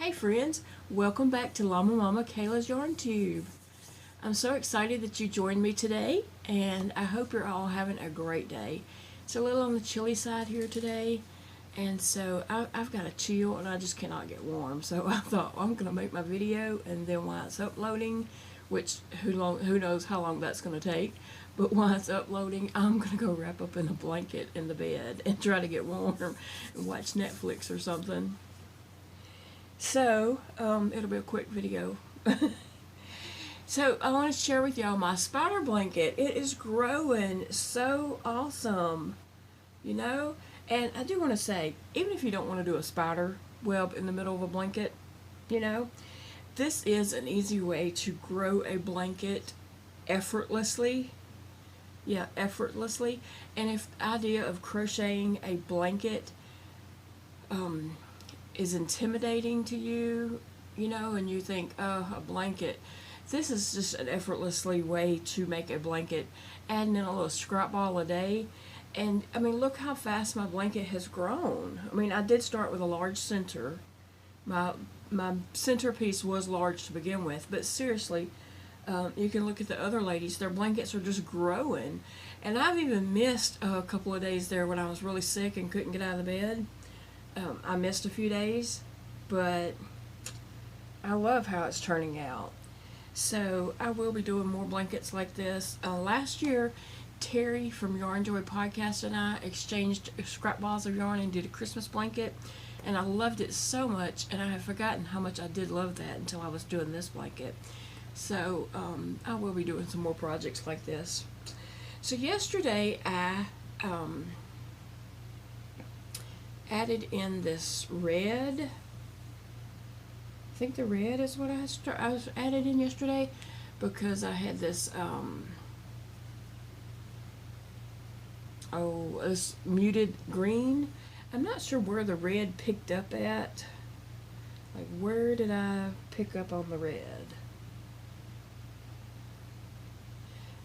Hey friends, welcome back to LlamaMamaKayla's Yarn Tube. I'm so excited that you joined me today, and I hope you're all having a great day. It's a little on the chilly side here today, and so I've got to chill and I just cannot get warm. So I thought I'm going to make my video, and then while it's uploading, which who knows how long that's going to take, but while it's uploading, I'm going to go wrap up in a blanket in the bed and try to get warm and watch Netflix or something. So, it'll be a quick video. So, I want to share with y'all my spider blanket. It is growing so awesome, you know? And I do want to say, even if you don't want to do a spider web in the middle of a blanket, you know, this is an easy way to grow a blanket effortlessly. Yeah, effortlessly. And if the idea of crocheting a blanket, is intimidating to you, you know, and you think, oh, a blanket. This is just an effortlessly way to make a blanket, adding in a little scrap ball a day. And I mean, look how fast my blanket has grown. I mean, I did start with a large center. My centerpiece was large to begin with, but seriously, you can look at the other ladies. Their blankets are just growing. And I've even missed a couple of days there when I was really sick and couldn't get out of the bed. I missed a few days, but I love how it's turning out. So I will be doing more blankets like this. Last year, Terry from Yarn Joy Podcast and I exchanged scrap balls of yarn and did a Christmas blanket, and I loved it so much, and I have forgotten how much I did love that until I was doing this blanket. So I will be doing some more projects like this. So yesterday I added in this red. I think the red is what I was added in yesterday, because I had this this muted green. I'm not sure where the red picked up at. Like, where did I pick up on the red?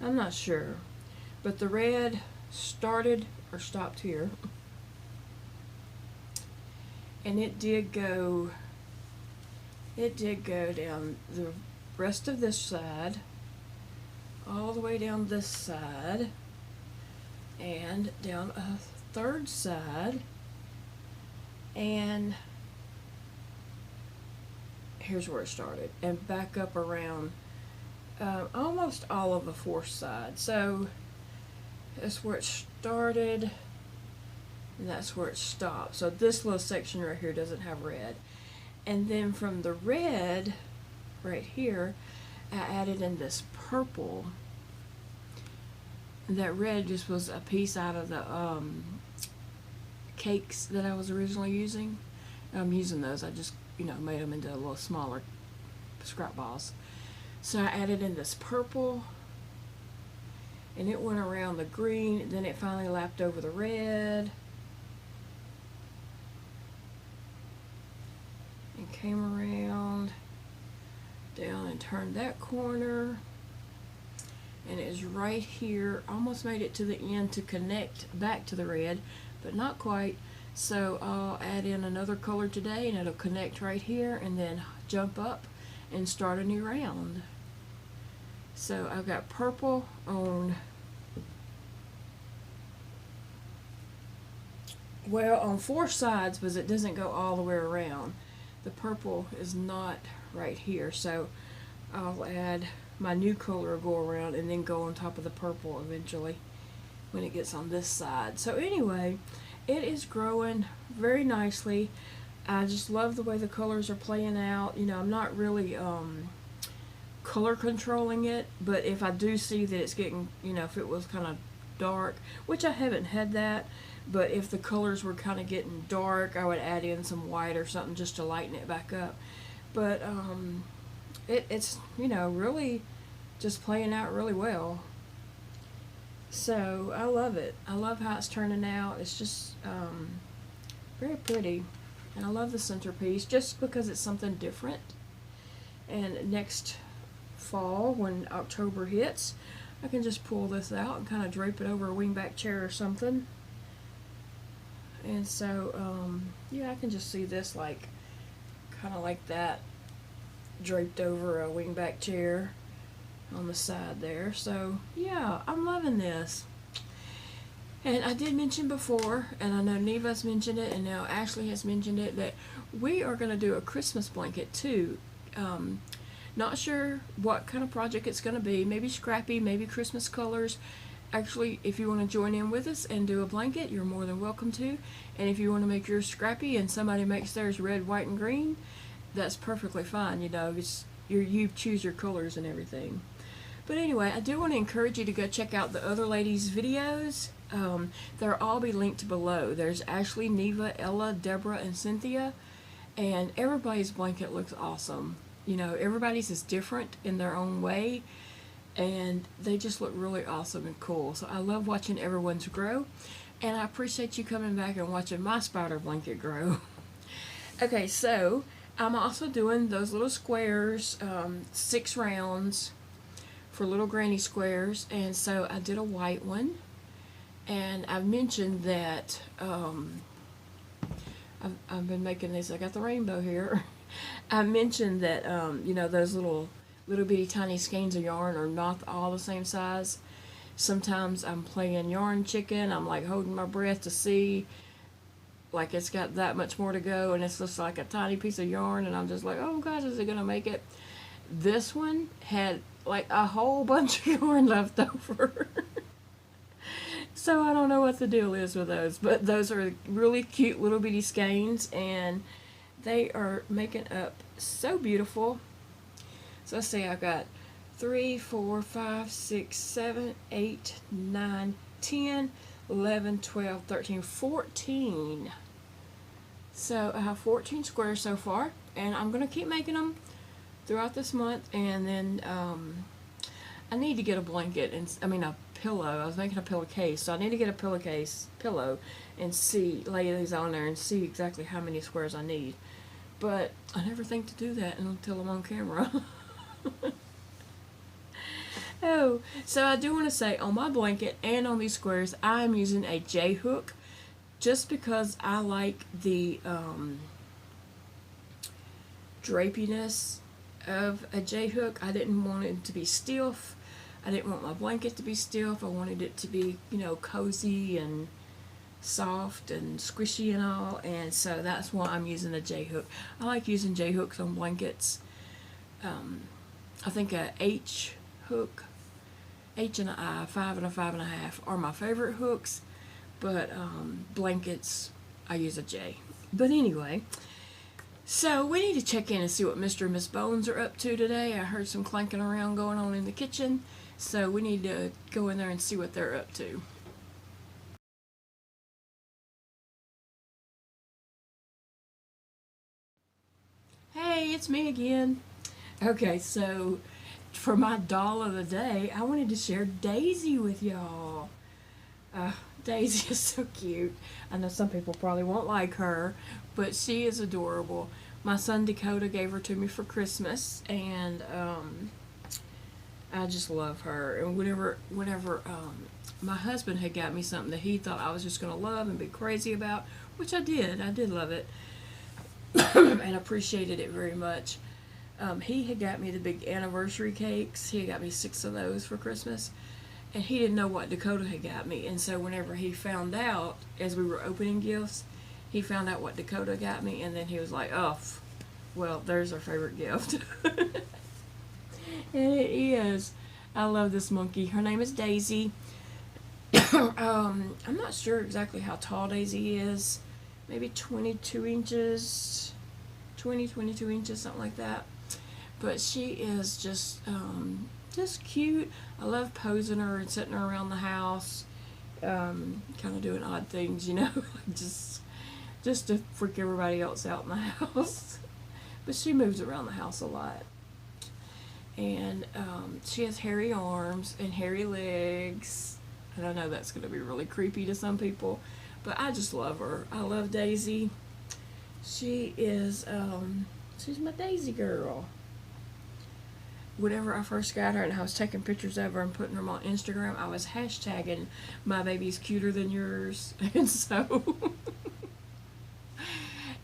I'm not sure, but the red started or stopped here. And it did go down the rest of this side, all the way down this side, and down a third side, and here's where it started, and back up around almost all of the fourth side. So that's where it started, and that's where it stopped. So this little section right here doesn't have red. And then from the red right here, I added in this purple. And that red just was a piece out of the cakes that I was originally using. I'm using those. I just, you know, made them into a little smaller scrap balls. So I added in this purple, and it went around the green, and then it finally lapped over the red. Came around down and turned that corner, and it is right here. Almost made it to the end to connect back to the red, but not quite. So I'll add in another color today, and it'll connect right here, and then jump up and start a new round. So I've got purple on, well, on four sides, because it doesn't go all the way around. The purple is not right here, so I'll add my new color, go around, and then go on top of the purple eventually when it gets on this side. So anyway, it is growing very nicely. I just love the way the colors are playing out. You know, I'm not really color controlling it, but if I do see that it's getting, you know, if it was kind of dark, which I haven't had that, but if the colors were kind of getting dark, I would add in some white or something just to lighten it back up. But it's, you know, really just playing out really well. So I love it. I love how it's turning out. It's just very pretty, and I love the centerpiece just because it's something different. And next fall, when October hits, I can just pull this out and kind of drape it over a wingback chair or something. And so, yeah, I can just see this like kind of like that, draped over a wingback chair on the side there. So yeah, I'm loving this. And I did mention before, and I know Neva's mentioned it, and now Ashley has mentioned it, that we are going to do a Christmas blanket too. Not sure what kind of project it's going to be. Maybe scrappy, maybe Christmas colors. Actually, if you want to join in with us and do a blanket, you're more than welcome to. And if you want to make yours scrappy and somebody makes theirs red, white, and green, that's perfectly fine. You know, you choose your colors and everything. But anyway, I do want to encourage you to go check out the other ladies' videos. They'll all be linked below. There's Ashley, Neva, Ella, Debra, and Cynthia. And everybody's blanket looks awesome. You know, everybody's is different in their own way, and they just look really awesome and cool. So I love watching everyone's grow, and I appreciate you coming back and watching my spider blanket grow. Okay, so I'm also doing those little squares, 6 rounds for little granny squares, and so I did a white one, and I've mentioned that I've been making these. I got the rainbow here. I mentioned that, you know, those little bitty tiny skeins of yarn are not all the same size. Sometimes I'm playing yarn chicken. I'm like holding my breath to see, like it's got that much more to go, and it's just like a tiny piece of yarn, and I'm just like, oh gosh, is it going to make it? This one had like a whole bunch of yarn left over. So I don't know what the deal is with those, but those are really cute little bitty skeins, and they are making up so beautiful. So let's see, I've got 3, 4, 5, 6, 7, 8, 9, 10, 11, 12, 13, 14. So I have 14 squares so far, and I'm going to keep making them throughout this month, and then I need to get a blanket, and a pillow. I was making a pillowcase, so I need to get a pillow, and lay these on there and see exactly how many squares I need. But I never think to do that until I'm on camera. Oh, so I do want to say on my blanket and on these squares, I'm using a J hook just because I like the drapiness of a J hook. I didn't want it to be stiff. I didn't want my blanket to be stiff. I wanted it to be, you know, cozy and soft and squishy and all, and so that's why I'm using a J hook. I like using J hooks on blankets. I think a H hook, H and a I, 5 and a 5.5 are my favorite hooks, but blankets I use a J. But anyway, so we need to check in and see what Mr. and Miss Bones are up to today. I heard some clanking around going on in the kitchen, so we need to go in there and see what they're up to. Hey, it's me again. Okay, so for my doll of the day, I wanted to share Daisy with y'all. Daisy is so cute. I know some people probably won't like her, but she is adorable. My son Dakota gave her to me for Christmas, and I just love her. And whenever my husband had got me something that he thought I was just going to love and be crazy about, which I did love it and appreciated it very much. He had got me the big anniversary cakes. He had got me 6 of those for Christmas, and he didn't know what Dakota had got me. And so whenever he found out, as we were opening gifts, he found out what Dakota got me, and then he was like, oh, well, there's our favorite gift. And it is. I love this monkey. Her name is Daisy. I'm not sure exactly how tall Daisy is. Maybe 22 inches, 22 inches, something like that. But she is just cute. I love posing her and setting her around the house, kind of doing odd things, you know, just to freak everybody else out in the house. But she moves around the house a lot. And she has hairy arms and hairy legs. And I know that's going to be really creepy to some people, but I just love her. I love Daisy. She is, she's my Daisy girl. Whenever I first got her and I was taking pictures of her and putting them on Instagram, I was hashtagging "my baby's cuter than yours." And so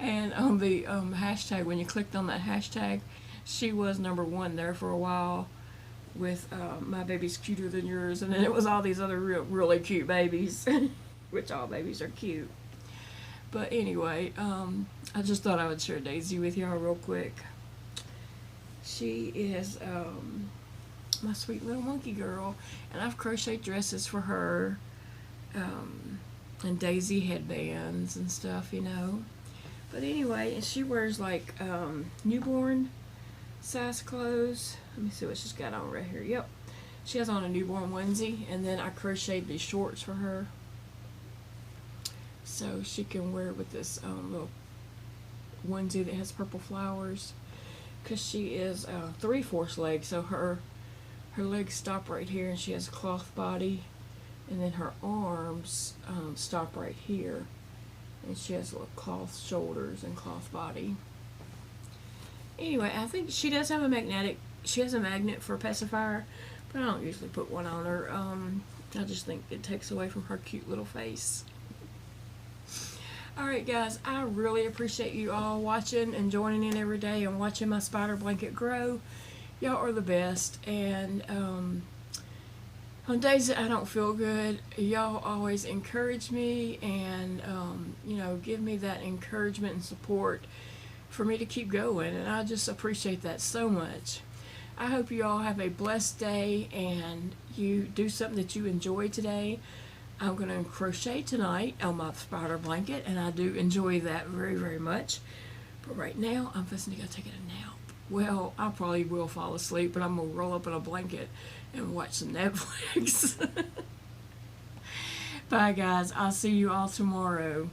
And on the hashtag, when you clicked on that hashtag, she was #1 there for a while with my baby's cuter than yours, and then it was all these other really cute babies, which all babies are cute. But anyway, I just thought I would share Daisy with y'all real quick. She is my sweet little monkey girl, and I've crocheted dresses for her, and Daisy headbands and stuff, you know. But anyway, and she wears like newborn size clothes. Let me see what she's got on right here. Yep, she has on a newborn onesie, and then I crocheted these shorts for her, so she can wear it with this little onesie that has purple flowers. Because she is 3/4 leg, so her legs stop right here, and she has a cloth body, and then her arms stop right here, and she has little cloth shoulders and cloth body. Anyway, I think she does have a magnetic. She has a magnet for a pacifier, but I don't usually put one on her. I just think it takes away from her cute little face. Alright guys, I really appreciate you all watching and joining in every day and watching my spider blanket grow. Y'all are the best, and on days that I don't feel good, y'all always encourage me and you know, give me that encouragement and support for me to keep going, and I just appreciate that so much. I hope you all have a blessed day and you do something that you enjoy today. I'm going to crochet tonight on my spider blanket, and I do enjoy that very, very much. But right now, I'm fixing to go take a nap. Well, I probably will fall asleep, but I'm going to roll up in a blanket and watch some Netflix. Bye, guys. I'll see you all tomorrow.